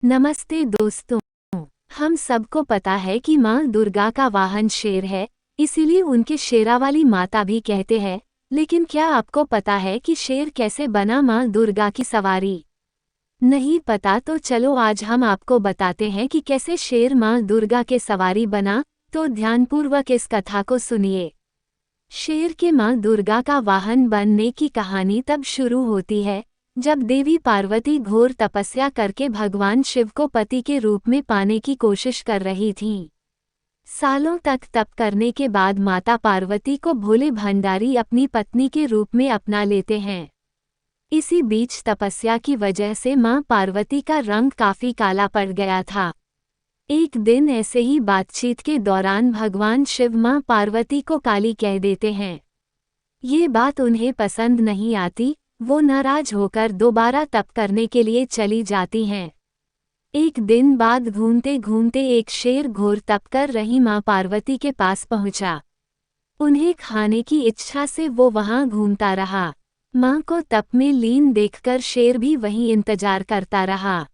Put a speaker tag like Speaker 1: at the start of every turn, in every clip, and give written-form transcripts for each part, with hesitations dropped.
Speaker 1: नमस्ते दोस्तों। हम सबको पता है कि माँ दुर्गा का वाहन शेर है, इसीलिए उनके शेरावाली माता भी कहते हैं। लेकिन क्या आपको पता है कि शेर कैसे बना माँ दुर्गा की सवारी? नहीं पता तो चलो आज हम आपको बताते हैं कि कैसे शेर माँ दुर्गा के सवारी बना। तो ध्यानपूर्वक इस कथा को सुनिए। शेर के माँ दुर्गा का वाहन बनने की कहानी तब शुरू होती है जब देवी पार्वती घोर तपस्या करके भगवान शिव को पति के रूप में पाने की कोशिश कर रही थीं। सालों तक तप करने के बाद माता पार्वती को भोले भंडारी अपनी पत्नी के रूप में अपना लेते हैं। इसी बीच तपस्या की वजह से मां पार्वती का रंग काफी काला पड़ गया था। एक दिन ऐसे ही बातचीत के दौरान भगवान शिव मां पार्वती को काली कह देते हैं। ये बात उन्हें पसंद नहीं आती, वो नाराज होकर दोबारा तप करने के लिए चली जाती हैं। एक दिन बाद घूमते घूमते एक शेर घोर तप कर रही मां पार्वती के पास पहुंचा। उन्हें खाने की इच्छा से वो वहां घूमता रहा। मां को तप में लीन देखकर शेर भी वहीं इंतजार करता रहा।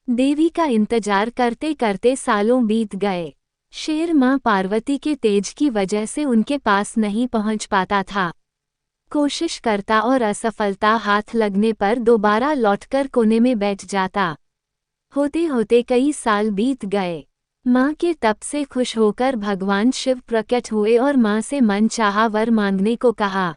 Speaker 1: देवी का इंतजार करते करते सालों बीत गए। शेर मां पार्वती के तेज की वजह से उनके पास नहीं पहुंच पाता था। कोशिश करता और असफलता हाथ लगने पर दोबारा लौटकर कोने में बैठ जाता। होते होते कई साल बीत गए। मां के तप से खुश होकर भगवान शिव प्रकट हुए और मां से मनचाहा वर मांगने को कहा।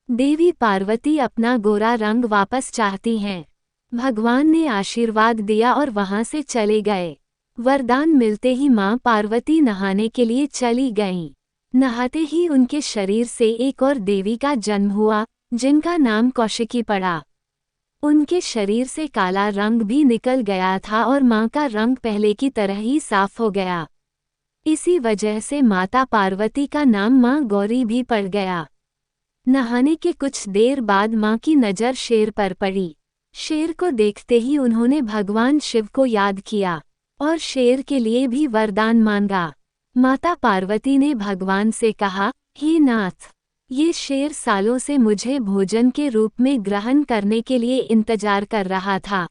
Speaker 1: देवी पार्वती अपना गोरा रंग वापस चाहती हैं। भगवान ने आशीर्वाद दिया और वहां से चले गए। वरदान मिलते ही मां पार्वती नहाने के लिए चली गईं। नहाते ही उनके शरीर से एक और देवी का जन्म हुआ, जिनका नाम कौशिकी पड़ा। उनके शरीर से काला रंग भी निकल गया था और मां का रंग पहले की तरह ही साफ हो गया। इसी वजह से माता पार्वती का नाम मां गौरी भी पड़ गया। नहाने के कुछ देर बाद मां की नज़र शेर पर पड़ी। शेर को देखते ही उन्होंने भगवान शिव को याद किया और शेर के लिए भी वरदान मांगा। माता पार्वती ने भगवान से कहा, हे नाथ, ये शेर सालों से मुझे भोजन के रूप में ग्रहण करने के लिए इंतजार कर रहा था।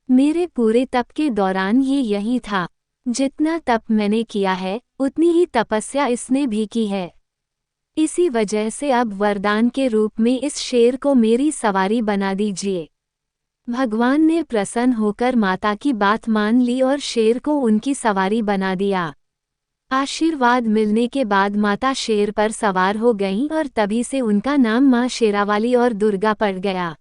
Speaker 1: मेरे पूरे तप के दौरान ये यही था। जितना तप मैंने किया है, उतनी ही तपस्या इसने भी की है। इसी वजह से अब वरदान के रूप में इस शेर को मेरी सवारी बना दीजिए। भगवान ने प्रसन्न होकर माता की बात मान ली और शेर को उनकी सवारी बना दिया। आशीर्वाद मिलने के बाद माता शेर पर सवार हो गईं और तभी से उनका नाम मां शेरावाली और दुर्गा पड़ गया।